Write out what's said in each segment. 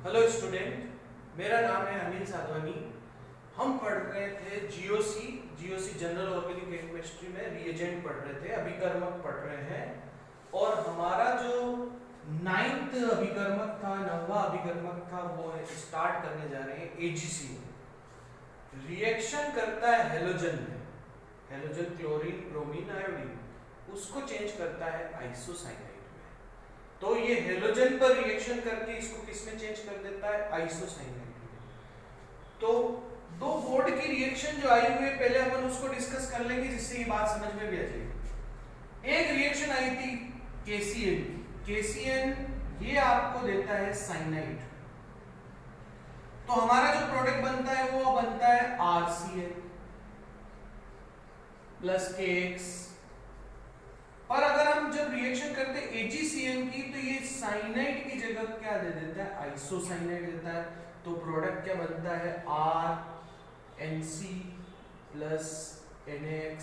Hello student, मेरा नाम है अनिल साधवानी। हम पढ़ रहे थे जीओसी जनरल ऑर्गेनिक केमिस्ट्री में रिएजेंट पढ़ रहे थे, अभिकर्मक पढ़ रहे हैं। और हमारा जो 9वां अभिकर्मक था वो स्टार्ट करने जा रहे हैं AgCO। रिएक्शन करता है हेलोजन में, हेलोजन क्लोरीन ब्रोमीन आयोडीन, उसको चेंज करता है आइसोसाइनाइड। तो ये हेलोजन पर रिएक्शन करके इसको किस में चेंज कर देता है, आइसोसाइनाइड में। तो दो बोर्ड की रिएक्शन जो आई हुई है, पहले अपन उसको डिस्कस कर लेंगे जिससे ये बात समझ में भी आ जाएगी। एक रिएक्शन आई थी केसीएन, ये आपको देता है साइनाइड। तो हमारा जो प्रोडक्ट बनता है वो बनता है RCl प्लस KX। और अगर हम जब रिएक्शन करते हैं AgCN की, तो ये साइनाइड की जगह क्या दे देता है, आइसोसाइनाइड देता है। तो प्रोडक्ट क्या बनता है, RNC प्लस NaX।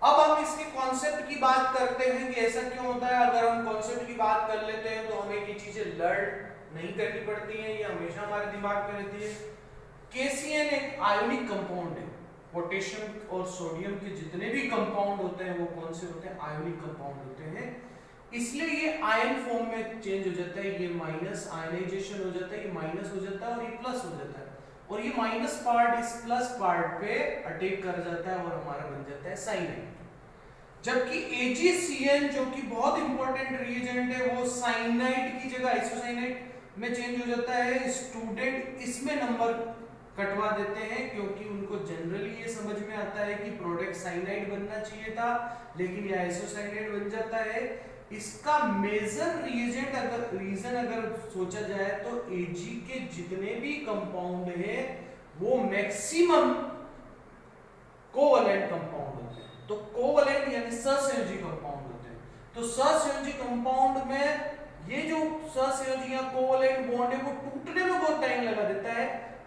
अब हम इसके कॉन्सेप्ट की बात करते हैं कि ऐसा क्यों होता है। अगर हम कॉन्सेप्ट की बात कर लेते हैं तो हमें ये चीजें लर्न नहीं करनी पड़ती हैं, ये हमेशा हमारे दिमाग में रहती है। KCN एक आयोनिक कंपाउंड है। पोटेशियम और सोडियम के जितने भी कंपाउंड होते हैं वो कौन से होते हैं, आयोनिक कंपाउंड होते हैं। इसलिए ये आयन फॉर्म में चेंज हो जाता है, ये माइनस आयनाइजेशन हो जाता है, ये माइनस हो जाता है और ये प्लस हो जाता है। और ये माइनस पार्ट इस प्लस पार्ट पे अटैक कर जाता है और हमारा बन जाता है साइनाइड। जबकि AgCN जो कि बहुत इंपॉर्टेंट रिएजेंट है, वो साइनाइड की जगह आइसोसाइनाइड में चेंज हो जाता है। स्टूडेंट इसमें नंबर कटवा देते हैं क्योंकि उनको जनरली ये समझ में आता है कि प्रोडक्ट साइनाइड बनना चाहिए था, लेकिन ये आइसोसाइनाइड बन जाता है। इसका मेजर रीजन अगर सोचा जाए तो Ag के जितने भी कंपाउंड है वो मैक्सिमम कोवैलेंट कंपाउंड होते हैं। तो कोवैलेंट यानी सहसंयोजी कंपाउंड होते हैं। तो सहसंयोजी कंपाउंड में ये जो सहसंयोजी या कोवैलेंट बॉन्ड है वो टूटने में बहुत टाइम लगा देता है,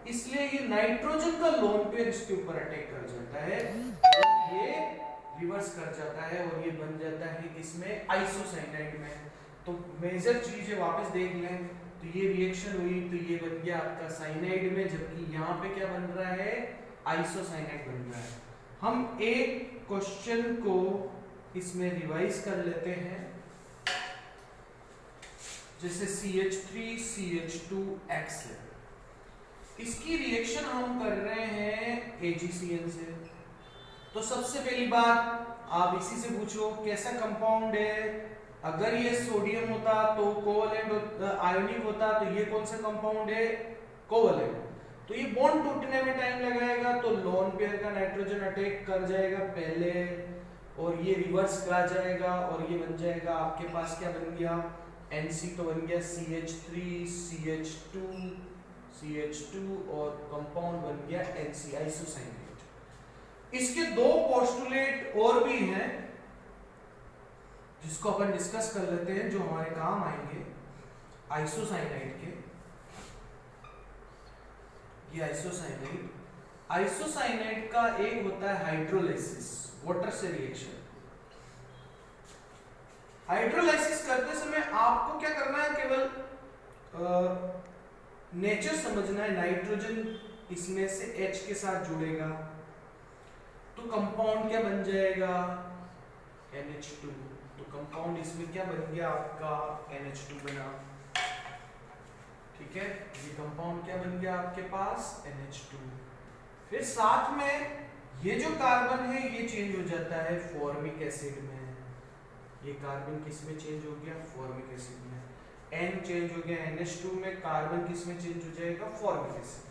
इसलिए ये नाइट्रोजन का लोन पेयर इसके ऊपर अटैक कर जाता है, ये रिवर्स कर जाता है और ये बन जाता है किसमें, आइसोसाइनाइड में। तो मेजर चीज है, वापस देख लें तो ये रिएक्शन हुई तो ये बन गया आपका साइनाइड में, जबकि यहाँ पे क्या बन रहा है, आइसोसाइनाइड बन रहा है। हम एक क्वेश्चन को इसमें रिवाइज कर लेते हैं, जैसे CH3CH2X है। इसकी रिएक्शन हम कर रहे हैं AgCN से। तो सबसे पहली बात आप इसी से पूछो कैसा कंपाउंड है। अगर ये सोडियम होता तो कोवैलेंट आयोनिक होता, तो ये कौन सा कंपाउंड है, कोवैलेंट। तो ये बॉन्ड टूटने में टाइम लगाएगा, तो लोन पेयर का नाइट्रोजन अटैक कर जाएगा पहले और ये रिवर्स आ जाएगा और ये बन जाएगा आपके पास क्या बन गया, NC तो बन गया CH3CH2 और कंपाउंड बन गया NC, आइसोसाइनाइड। इसके दो पोस्टुलेट और भी हैं जिसको अपन डिस्कस कर लेते हैं, जो हमारे काम आएंगे आइसोसाइनाइड के। ये आइसोसाइनाइड का एक होता है हाइड्रोलाइसिस, वाटर से रिएक्शन। हाइड्रोलाइसिस करते समय आपको क्या करना है, केवल नेचर समझना है। नाइट्रोजन इसमें से H के साथ जुड़ेगा तो कंपाउंड क्या बन जाएगा, NH2। तो कंपाउंड इसमें क्या बन गया आपका, NH2 बना, ठीक है। ये कंपाउंड क्या बन गया आपके पास, NH2। फिर साथ में ये जो कार्बन है ये चेंज हो जाता है फॉर्मिक एसिड में। ये कार्बन किस में चेंज हो गया, फॉर्मिक एसिड में। N चेंज हो गया NH2 में, कार्बन किस में चेंज हो जाएगा, फॉर्मिक एसिड में।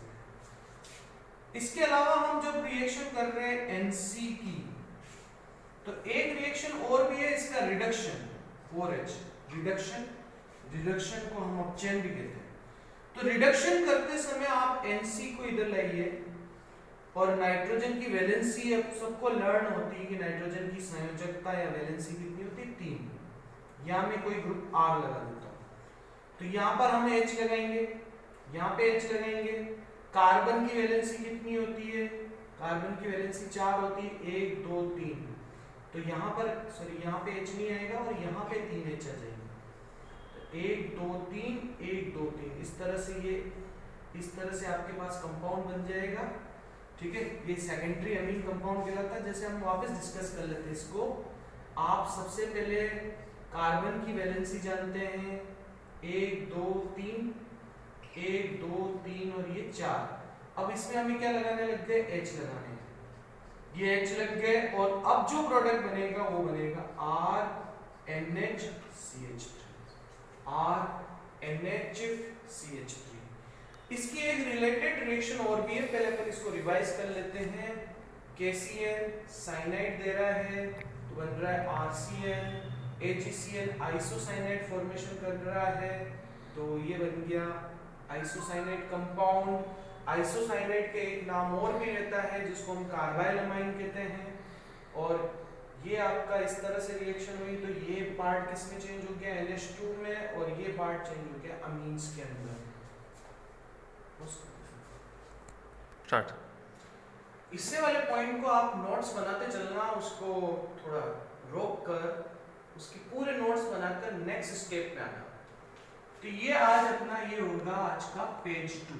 इसके अलावा हम जब रिएक्शन कर रहे हैं NC की, तो एक रिएक्शन और भी है इसका, रिडक्शन, 4H रिडक्शन को हम अपचयन भी कहते हैं। तो रिडक्शन करते समय आप NC को इधर लाइए और नाइट्रोजन की वैलेंसी अब सबको लर्न होती है कि नाइट्रोजन की संयोजकता या वैलेंसी कितनी होती है, 3। यहां में कोई ग्रुप R लगा देता हूं, तो यहां पर हम H लगाएंगे, यहां पे H लगाएंगे। कार्बन की वैलेंसी कितनी होती है, कार्बन की वैलेंसी 4 होती है, 1 2 3। तो यहां पर यहाँ पे H नहीं आएगा और यहाँ पे 3H आ जाएंगे। तो 1 2 3 1 2 3 इस तरह से आपके पास कंपाउंड बन जाएगा। ठीक है, ये सेकेंडरी अमीन कंपाउंड कहलाता है। जैसे हम वापस डिस्कस कर लेते हैं इसको। आप सबसे पहले कार्बन की वैलेंसी जानते हैं 1 2 3 1 2 3 और ये 4। अब इसमें हमें क्या लगाने लग गए, H लगाने हैं। ये H लग गए और अब जो प्रोडक्ट बनेगा वो बनेगा RNHCH3। इसकी एक रिलेटेड रिएक्शन और भी है, पहले अपन इसको रिवाइज कर लेते हैं। KCl साइनाइड दे रहा है तो बन रहा है RCl, AgCl आइसोसाइनाइड फॉर्मेशन कर रहा है तो ये बन गया आइसोसाइनाइड कंपाउंड। आइसोसाइनाइड के एक नाम और भी रहता है जिसको हम कार्बाइल अमाइन कहते हैं। और ये आपका इस तरह से रिएक्शन हुई तो ये पार्ट किस में चेंज हो गया, NH2 में, और ये पार्ट चेंज हो गया अमीन्स के अंदर। स्टार्ट। इससे वाले पॉइंट को आप नोट्स बनाते चलना, उसको थोड़ा रोक कर उसकी पूरे नोट्स बनाकर नेक्स्ट स्टेप पे आना। तो ये आज अपना ये होगा आज का पेज 2,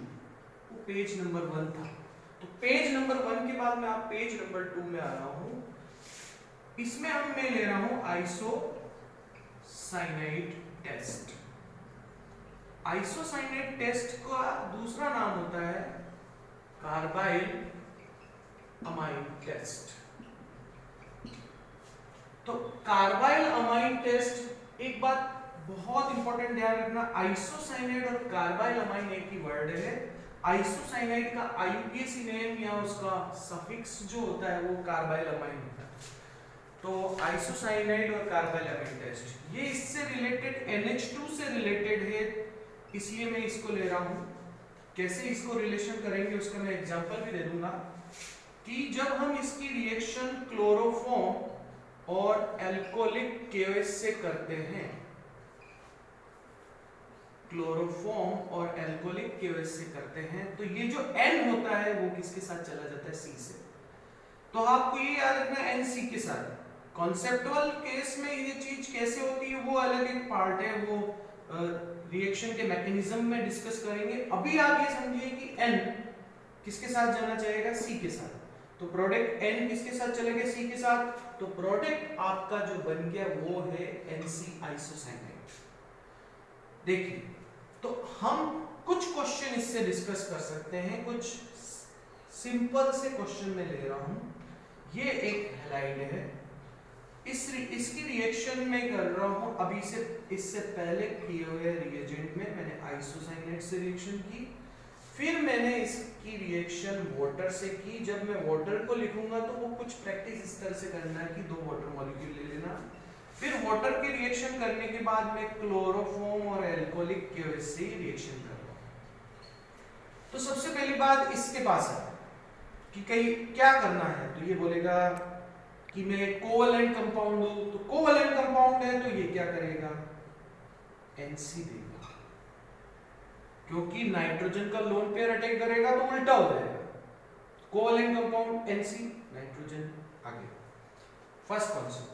वो पेज नंबर 1 था। तो पेज नंबर 1 के बाद मैं आप पेज नंबर 2 में आ रहा हूं। इसमें मैं ले रहा हूं आइसोसाइनाइड टेस्ट। आइसोसाइनाइड टेस्ट का दूसरा नाम होता है कार्बाइल अमाइन टेस्ट। तो कार्बाइल अमाइन टेस्ट, एक बात बहुत इंपॉर्टेंट ध्यान रखना, आइसोसाइनाइड और कार्बाइल अमाइन एक ही वर्ड है। आइसोसाइनाइड का आईयूपीएसी नेम या उसका सफिक्स जो होता है वो कार्बाइल अमाइन होता है। तो आइसोसाइनाइड और कार्बाइल अमाइन टेस्ट ये इससे रिलेटेड NH2 से रिलेटेड है, इसलिए मैं इसको ले रहा हूं। कैसे इसको रिलेशन करेंगे उसका मैं एग्जांपल भी दे दूंगा कि जब हम इसकी रिएक्शन क्लोरोफॉर्म और एल्कोहलिक KOH से करते हैं, क्लोरोफॉर्म और एल्कोहलिक KOH से करते हैं तो ये जो N होता है वो किसके साथ चला जाता है, C से। तो आपको ये याद रखना NC के साथ। कॉन्सेप्टुअल केस में ये चीज कैसे होती है वो अलग एक पार्ट है, वो रिएक्शन के मैकेनिज्म में डिस्कस करेंगे। अभी आप ये समझिए कि N किसके साथ जाना चाहेगा, C के साथ। तो प्रोडक्ट N किसके साथ चलेगा, C के साथ। तो प्रोडक्ट आपका जो बन गया वो है NC आइसोसाइनाइड। देखिए, तो हम कुछ क्वेश्चन इससे डिस्कस कर सकते हैं, कुछ सिंपल से क्वेश्चन में ले रहा हूं। ये एक हैलाइड है, इसकी रिएक्शन में कर रहा हूं। अभी से इससे पहले किए हुए रिएजेंट में मैंने आइसोसाइनाइड से रिएक्शन की, फिर मैंने इसकी रिएक्शन वाटर से की। जब मैं वाटर को लिखूंगा तो वो कुछ प्रैक्टिस इस तरह से करना है कि 2 वाटर मॉलिक्यूल ले लेना। फिर वाटर की रिएक्शन करने के बाद मैं क्लोरोफॉर्म और एल्कोहलिक KOH से रिएक्शन कर रहा हूं। तो सबसे पहली बात इसके पास है कि कहीं क्या करना है, तो ये बोलेगा कि मैं कोवैलेंट कंपाउंड हूं। तो कोवैलेंट कंपाउंड है तो ये क्या करेगा, NC देगा, क्योंकि नाइट्रोजन का लोन पेयर अटैक करेगा तो उल्टा हो जाएगा। कोवैलेंट कंपाउंड NC, नाइट्रोजन आगे। First concept.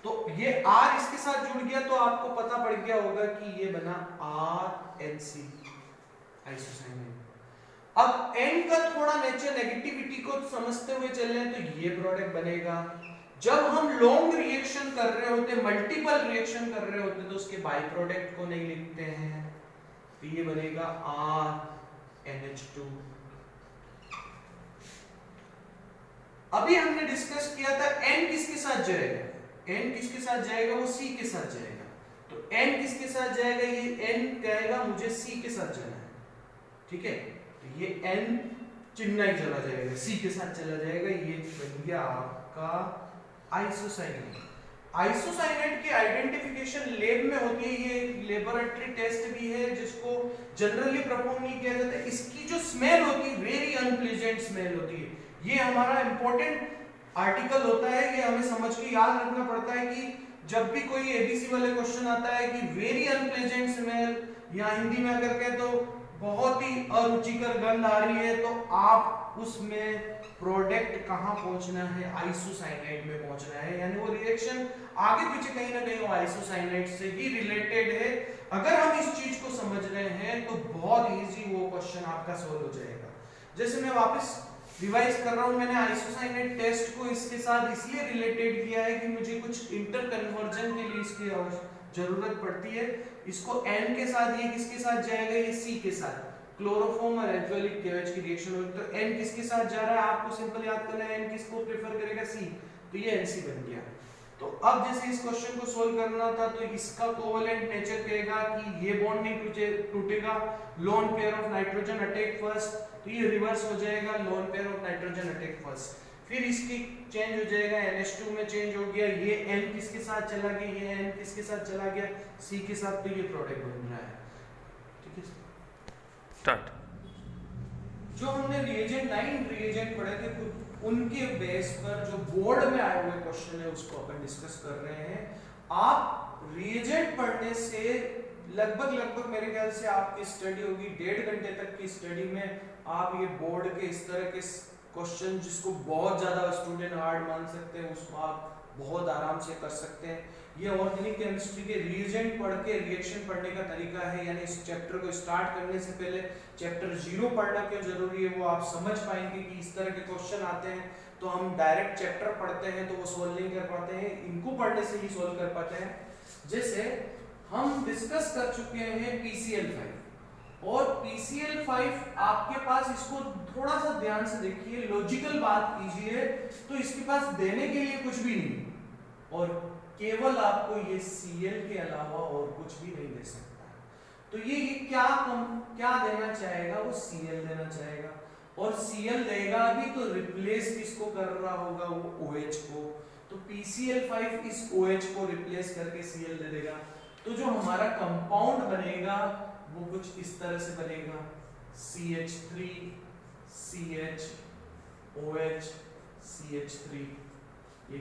तो ये R इसके साथ जुड़ गया तो आपको पता पड़ गया होगा कि ये बना RNC आइसोसाइनाइड। अब N का थोड़ा नेचर नेगेटिविटी को समझते हुए चलें तो ये प्रोडक्ट बनेगा। जब हम लॉन्ग रिएक्शन कर रहे होते, मल्टीपल रिएक्शन कर रहे होते तो उसके बाई प्रोडक्ट को नहीं लिखते हैं, तो ये बनेगा RNH2। अभी हमने डिस्कस किया था N किसके साथ जाएगा, N किसके साथ जाएगा, वो C के साथ जाएगा। तो N किसके साथ जाएगा, ये N कहेगा मुझे C के साथ जाना है। ठीक है, तो ये N चिन्ह ही चला जाएगा, C के साथ चला जाएगा। ये बन गया आपका आइसोसाइनाइड। आइसोसाइनाइड की आइडेंटिफिकेशन लैब में होती है, ये लेबोरेटरी टेस्ट भी है जिसको जनरली परफॉर्म नहीं किया जाता। इसकी जो स्मेल होती है वेरी अनप्लीजेंट स्मेल होती है। ये हमारा इंपॉर्टेंट आर्टिकल होता है, ये हमें समझ के याद रखना पड़ता है कि जब भी कोई एबीसी वाले क्वेश्चन आता है कि वेरी अनप्लीजेंट स्मेल, या हिंदी में अगर कहें तो बहुत ही अरुचिकर गंध आ रही है, तो आप उसमें प्रोडक्ट कहां पहुंचना है, आइसोसाइनाइड में पहुंचना है। यानी वो रिएक्शन आगे पीछे कहीं ना कहीं वो आइसोसाइनाइड से ही रिलेटेड है। अगर हम इस चीज को समझ रहे हैं तो बहुत इजी वो क्वेश्चन आपका सॉल्व हो जाएगा। जैसे मैं वापस रिवाइज कर रहा हूं, मैंने आइसोसाइनेट टेस्ट को इसके साथ इसलिए रिलेटेड किया है कि मुझे कुछ इंटर कन्वर्जन के लिए इसकी जरूरत पड़ती है। इसको N के साथ, ये किसके साथ जाएगा, ये C के साथ, क्लोरोफॉर्म और एल्कोहलिक KOH की रिएक्शन होगी तो N किसके साथ जा रहा है, आपको सिंपल याद करना है N किसको प्रेफर करेगा, C, तो ये NC बन गया। तो अब जैसे इस क्वेश्चन को सोल्व करना था तो इसका कोवेलेंट नेचर कहेगा कि ये बॉन्ड नहीं टूटेगा, lone pair of nitrogen attack first, तो ये रिवर्स हो जाएगा, lone pair of nitrogen attack first, फिर इसकी चेंज हो जाएगा, NH2 में चेंज हो गया, ये N किसके साथ चला गया, ये N किसके साथ चला गया, C के साथ, तो ये प्रोडक्ट बन रहा है। ठीक है, स्टार्ट। जो हमने रिएजेंट 9 रिएजेंट पढ़े थे उनके बेस पर जो बोर्ड में आए हुए क्वेश्चन है उसको अपन डिस्कस कर रहे हैं। आप रिएजेंट पढ़ने से लगभग मेरे ख्याल से आपकी स्टडी होगी 1.5 घंटे तक की स्टडी में आप ये बोर्ड के इस तरह के क्वेश्चन जिसको बहुत ज्यादा स्टूडेंट हार्ड मान सकते हैं उसको आप बहुत आराम से कर सकते हैं। ये ऑर्गेनिक केमिस्ट्री के रिएजेंट पढ़ के रिएक्शन पढ़ने का तरीका है, यानी इस चैप्टर को स्टार्ट करने से पहले चैप्टर 0 पढ़ना क्यों जरूरी है वो आप समझ पाएंगे कि इस तरह के क्वेश्चन आते हैं तो हम डायरेक्ट चैप्टर पढ़ते हैं तो वो सोल्व नहीं कर पाते हैं, इनको पढ़ने से ही सोल्व कर पाते हैं। जैसे हम डिस्कस कर चुके हैं PCl5 और PCl5 आपके पास, इसको थोड़ा सा ध्यान से देखिए, लॉजिकल बात कीजिए तो इसके पास देने के लिए कुछ भी नहीं और केवल आपको ये Cl के अलावा और कुछ भी नहीं दे सकता। तो ये क्या देना चाहेगा, वो Cl देना चाहेगा और Cl देगा भी तो रिप्लेस किसको कर रहा होगा, वो OH को, तो PCl5 इस OH को रिप्लेस करके Cl दे देगा। तो जो हमारा कंपाउंड बनेगा वो कुछ इस तरह से बनेगा, CH3 CH OH CH3, ये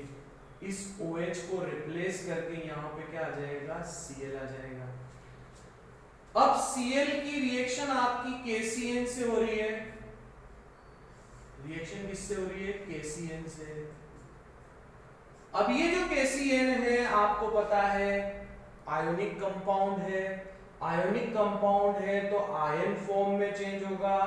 इस OH को रिप्लेस करके यहाँ पे क्या आ जाएगा, Cl आ जाएगा। अब Cl की रिएक्शन आपकी KCN से हो रही है, रिएक्शन किससे हो रही है, KCN से। अब ये जो KCN है आपको पता है आयोनिक कंपाउंड है, आयोनिक कंपाउंड है तो आयन फॉर्म में चेंज होगा,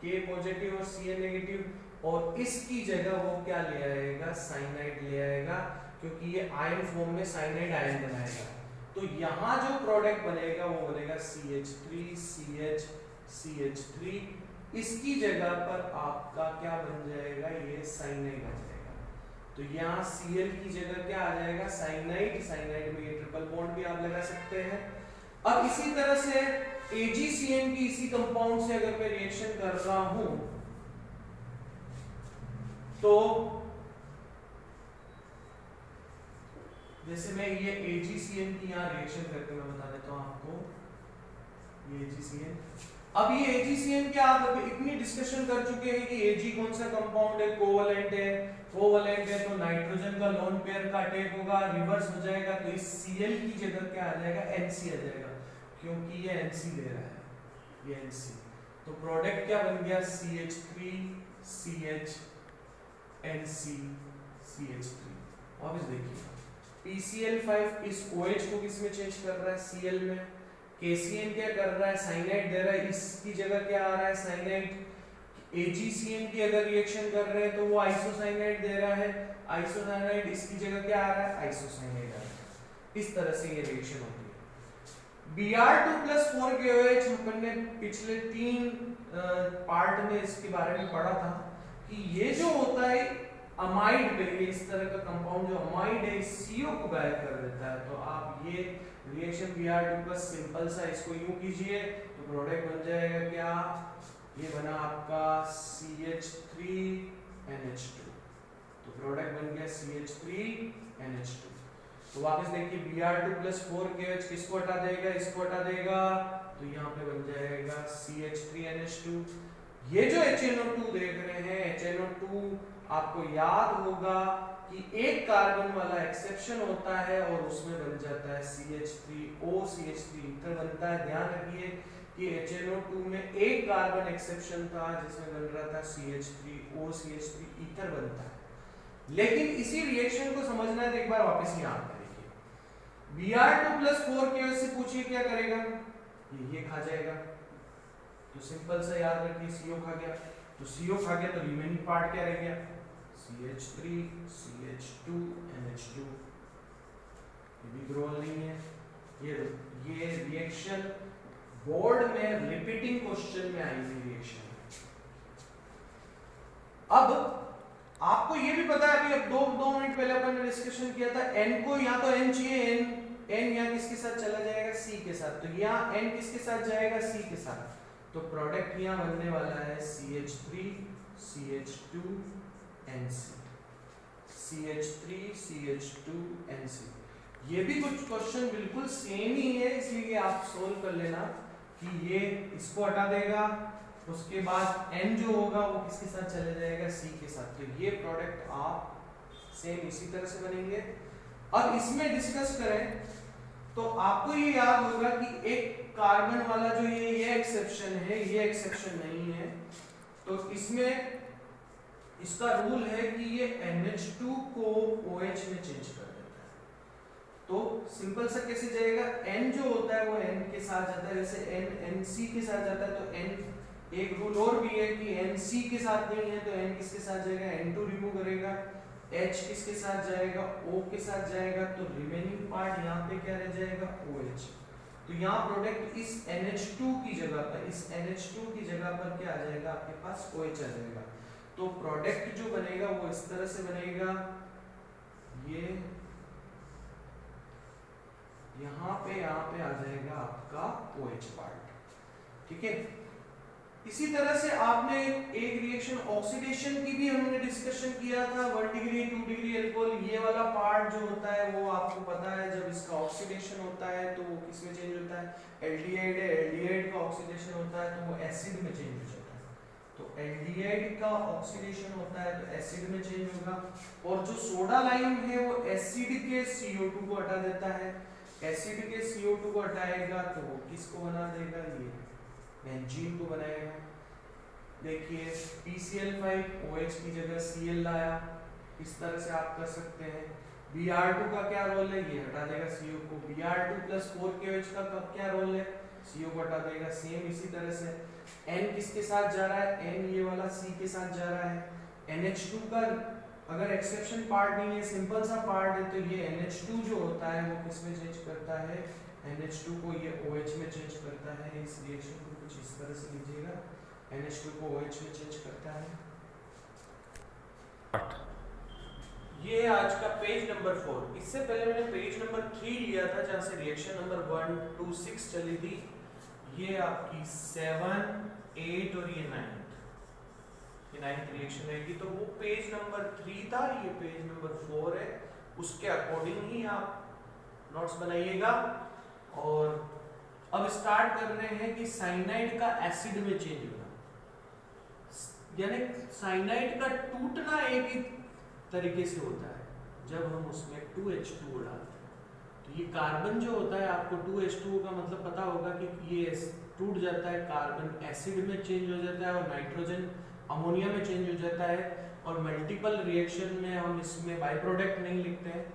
K पॉजिटिव और Cl नेगेटिव, और इसकी जगह वो क्या ले आएगा, साइनाइड ले आएगा, क्योंकि ये आयन फॉर्म में साइनाइड आयन बनाएगा। तो यहाँ जो प्रोडक्ट बनेगा वो बनेगा CH3 CH CH3, इसकी जगह पर आपका क्या बन जाएगा, ये साइनाइड आ जाएगा। तो यहाँ Cl की जगह क्या आ जाएगा, साइनाइड, साइनाइड में ये ट्रिपल बॉन्ड भी आप लगा सकते हैं। अब इसी तरह से AgCN की इसी कंपाउंड से अगर मैं रिएक्शन कर रहा हूं तो जैसे मैं ये AgCN की यहाँ रिएक्शन करके मैं बता देता हूं आपको, ये AgCN, अब ये AgCN क्या आप इतनी डिस्कशन कर चुके हैं कि Ag कौन सा कंपाउंड है, कोवलेंट है, कोवलेंट है तो नाइट्रोजन का लोन पेयर का अटैक होगा, रिवर्स हो जाएगा, तो इस Cl की जगह क्या आ जाएगा, Nc आ जाएगा, क्योंकि ये Nc ले रहा है, ये Nc, तो प्रोडक्ट क्या बन गया, CH3 CH Nc CH3। वापस देखिए PCl5 इस OH को किस में चेंज कर रहा है, Cl में, KCN क्या कर रहा है, साइनाइड दे रहा है, इसकी जगह क्या आ रहा है, साइनाइड। AgCN की अगर रिएक्शन कर रहे हैं तो वो आइसोसाइनाइड दे रहा है, आइसोसाइनाइड, इसकी जगह क्या आ रहा है, आइसोसाइनाइड आ रहा है। इस तरह से ये रिएक्शन होती है। Br2+4 KOH हमने पिछले 3 पार्ट में इसके बारे में पढ़ा था कि ये जो होता है अमाइड पे, ये इस तरह का कंपाउंड जो अमाइड है CO को गायब कर देता है। तो आप ये रिएक्शन Br2+ सिंपल सा इसको यूं कीजिए तो प्रोडक्ट बन जाएगा क्या, ये बना आपका CH3NH2, तो प्रोडक्ट बन गया CH3NH2। तो वापस देखिए Br2+4 KOH किसको हटा देगा, इसको हटा देगा, तो यहाँ पे बन जाएगा CH3NH2। ये जो HNO2 देख रहे हैं, HNO2 आपको याद होगा कि एक कार्बन वाला एक्सेप्शन होता है और उसमें बन जाता है CH3O, CH3 ईथर बनता है। ध्यान रखिए कि HNO2 में एक कार्बन एक्सेप्शन था जिसमें बन रहा था CH3O, CH3 ईथर बनता है। लेकिन इसी रिएक्शन को समझना है तो एक बार वापस यहाँ पे देखिए, Br2 प्लस 4KOH से पूछिए क्या करेगा, ये खा जाएगा, तो सिंपल सा याद रखिए CO खा गया, तो CO खा गया तो रिमेनिंग पार्ट क्या रह गया, CH3 CH2 NH2। ये भी ग्रोल नहीं है। ये रिएक्शन बोर्ड में रिपीटिंग क्वेश्चन में आई थी रिएक्शन। अब आपको ये भी पता है, अभी अब दो मिनट पहले अपन ने डिस्कशन किया था, n को या तो n चाहिए, n यहाँ किसके साथ चला जाएगा, C के साथ, तो यहाँ n किसके साथ जाएगा, C के साथ, तो प्रोडक्ट यहाँ बनने वाला है CH3 CH2 NC, CH3 CH2 NC। ये भी कुछ क्वेश्चन बिल्कुल सेम ही है, इसलिए आप सोल्व कर लेना कि ये इसको हटा देगा, उसके बाद n जो होगा वो किसके साथ चले जाएगा, C के साथ, तो ये प्रोडक्ट आप सेम इसी तरह से बनेंगे। अब इसमें डिस्कस करें तो आपको ये याद होगा कि एक कार्बन वाला जो ये एक्सेप्शन है, ये एक्सेप्शन नहीं है, तो इसमें इसका रूल है कि ये NH2 को OH में चेंज कर देता है। तो सिंपल सा कैसे जाएगा, N जो होता है वो N के साथ जाता है, वैसे N NC के साथ जाता है, तो N एक रूल और भी है कि NC के साथ नहीं है तो N किसके साथ जाएगा, N2 रिमूव करेगा, H किसके साथ जाएगा, O के साथ जाएगा, तो रिमेनिंग पार्ट यहाँ पे क्या रह जाएगा, OH। तो यहाँ प्रोडक्ट इस NH2 की जगह पर, इस NH2 की जगह पर क्या आ जाएगा, आपके पास OH आ जाएगा। तो प्रोडक्ट जो बनेगा वो इस तरह से बनेगा, ये यहाँ पे आ जाएगा आपका OH पार्ट, ठीक है। इसी तरह से आपने एक रिएक्शन ऑक्सीडेशन की भी हमने डिस्कशन किया था, 1 डिग्री 2 डिग्री अल्कोहल, ये वाला पार्ट जो होता है वो आपको पता है, जब इसका ऑक्सीडेशन होता है तो वो किस में चेंज होता है, एल्डिहाइड है, एल्डिहाइड का ऑक्सीडेशन होता है तो वो एसिड में चेंज हो जाता है, तो एल्डिहाइड का ऑक्सीडेशन होता है तो एसिड में चेंज होगा, और जो सोडा लाइम है वो एसिड के CO2 को हटा देता है, एसिड के CO2 को हटाएगा तो वो किसको बना देगा, ये बेंजीन को बनाएगा। देखिए PCl5 OH की जगह Cl लाया, इस तरह से आप कर सकते हैं। Br2 का क्या रोल है, ये हटा देगा CO को, Br2 प्लस 4KOH का क्या रोल है, CO को हटा देगा, सेम इसी तरह से। N किसके साथ जा रहा है, N ये वाला C के साथ जा रहा है। NH2 का अगर एक्सेप्शन पार्ट नहीं है, सिंपल सा पार्ट है, तो ये NH2 जो होता है वो किस में चेंज करता है, NH2 को ये OH में चेंज करता है। इस रिएक्शन को कुछ इस तरह से लीजिएगा, NH2 को OH में चेंज करता है। ये आज का पेज नंबर 4। इससे पहले मैंने पेज नंबर 3 लिया था जहाँ से रिएक्शन नंबर 1 2 6 चली थी। ये आपकी 7 8 और ये 9th रिएक्शन रहेगी, तो वो पेज नंबर 3 था, ये पेज नंबर 4 है, उसके अकॉर्डिंग ही आप नोट्स बनाइएगा। और अब स्टार्ट कर रहे हैं कि साइनाइड का एसिड में चेंज होना, यानी साइनाइड का टूटना एक ही तरीके से होता है, जब हम उसमें 2H2O डालते हैं, तो ये कार्बन जो होता है, आपको 2H2O का मतलब पता होगा कि ये टूट जाता है, कार्बन एसिड में चेंज हो जाता है और नाइट्रोजन अमोनिया में चेंज हो जाता है, और मल्टीपल रिएक्शन में हम इसमें बाय प्रोडक्ट नहीं लिखते हैं।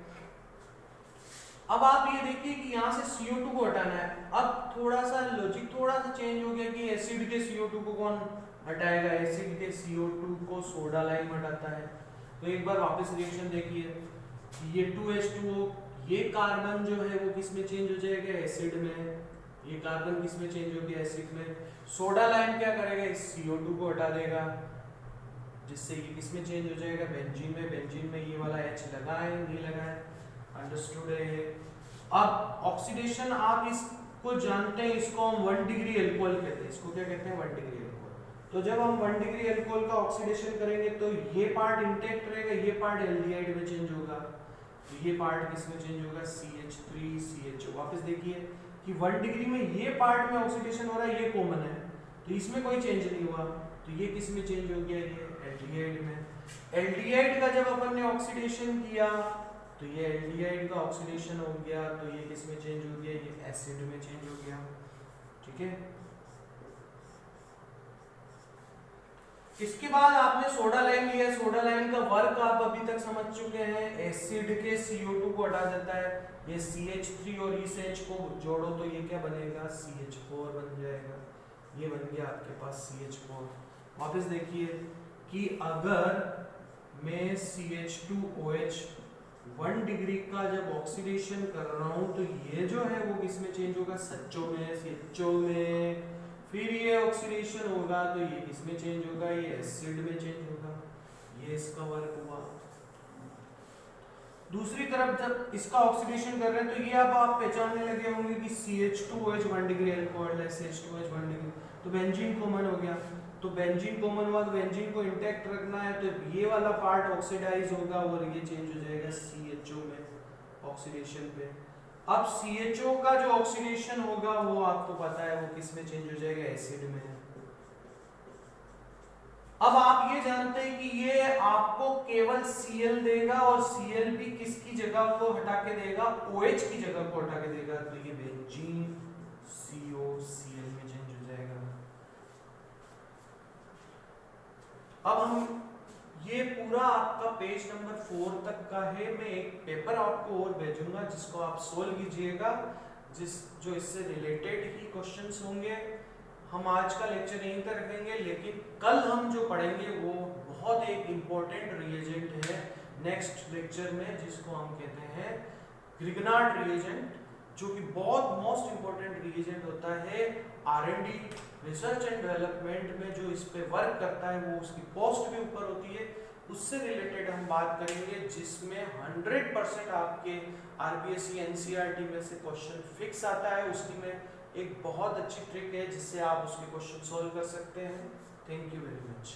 अब आप ये देखिए कि यहाँ से CO2 को हटाना है, अब थोड़ा सा लॉजिक थोड़ा सा चेंज हो गया कि एसिड के CO2 को कौन हटाएगा, एसिड के CO2 को सोडा लाइम हटाता है। तो एक बार वापस रिएक्शन देखिए, ये 2H2O, ये कार्बन जो है वो किस में चेंज हो जाएगा, एसिड में, ये कार्बन किस में चेंज हो गया, एसिड में। सोडा लाइम क्या करेगा, इस CO2 को हटा देगा, जिससे ये किस में चेंज हो जाएगा, बेंजीन में। बेंजीन में ये वाला H लगाए नहीं लगाए, अंडरस्टूड है। अब ऑक्सीडेशन आप इसको जानते हैं, इसको हम 1 डिग्री अल्कोहल कहते हैं, इसको क्या कहते हैं, 1 डिग्री अल्कोहल। तो जब हम 1 डिग्री अल्कोहल का ऑक्सीडेशन करेंगे तो ये पार्ट इंटैक्ट रहेगा, ये पार्ट एल्डिहाइड में चेंज होगा, तो ये पार्ट किस में चेंज होगा, CH3 CHO। वापस देखिए कि 1 डिग्री में ये पार्ट में ऑक्सीडेशन हो रहा है, ये कॉमन है, तो इसमें कोई चेंज नहीं हुआ, तो ये किस में चेंज हो गया, ये एल्डिहाइड में। एल्डिहाइड का जब अपन ने ऑक्सीडेशन किया तो ये एल्डिहाइड का ऑक्सीडेशन हो गया, तो ये किस में चेंज हो गया, ये एसिड में चेंज हो गया, ठीक है। इसके बाद आपने सोडा लाइम लिया, सोडा लाइम का वर्क आप अभी तक समझ चुके हैं, एसिड के CO2 को हटा देता है, ये CH3 और इस H को जोड़ो तो ये क्या बनेगा, CH4 बन जाएगा, ये बन गया आपके पास CH4। वापस देखिए कि अगर मैं CH2OH 1 डिग्री का जब ऑक्सीडेशन कर रहा हूं तो ये जो है वो किस में चेंज होगा, सच्चो में, CHO में, फिर ये ऑक्सीडेशन होगा तो ये किस में चेंज होगा, ये एसिड में चेंज होगा, ये इसका वर्क हुआ। दूसरी तरफ जब इसका ऑक्सीडेशन कर रहे हैं तो ये अब आप पहचानने लगे होंगे कि CH2OH 1 डिग्री अल्कोहल है, CH2OH 1 डिग्री, तो बेंजीन कॉमन हो गया, तो बेंजीन कॉमन हुआ तो बेंजीन को इंटैक्ट रखना है तो ये वाला पार्ट ऑक्सीडाइज होगा और ये चेंज हो जाएगा CHO में ऑक्सीडेशन पे। अब CHO का जो ऑक्सीडेशन होगा वो आपको पता है वो किस में चेंज हो जाएगा, एसिड में। अब आप ये जानते हैं कि ये आपको केवल Cl देगा और Cl भी किसकी जगह को हटा के देगा, OH की जगह को हटा के देगा, तो ये बेंजीन COCl में चेंज हो जाएगा। अब हम ये पूरा आपका पेज नंबर 4 तक का है, मैं एक पेपर आपको और भेजूंगा जिसको आप सोल्व कीजिएगा, जो इससे रिलेटेड ही क्वेश्चंस होंगे। हम आज का लेक्चर यहीं तक रखेंगे, लेकिन कल हम जो पढ़ेंगे वो बहुत एक इम्पोर्टेंट रिएजेंट है नेक्स्ट लेक्चर में, जिसको हम कहते हैं ग्रिग्नार्ड रिएजेंट, जो कि बहुत मोस्ट इम्पोर्टेंट रिएजेंट होता है R&D रिसर्च एंड डेवलपमेंट में। जो इस पे वर्क करता है वो उसकी पोस्ट भी ऊपर होती है, उससे रिलेटेड हम बात करेंगे, जिसमें 100% आपके RBSc NCERT में से क्वेश्चन फिक्स आता है। उसकी में एक बहुत अच्छी ट्रिक है जिससे आप उसके क्वेश्चन सॉल्व कर सकते हैं। Thank you very much.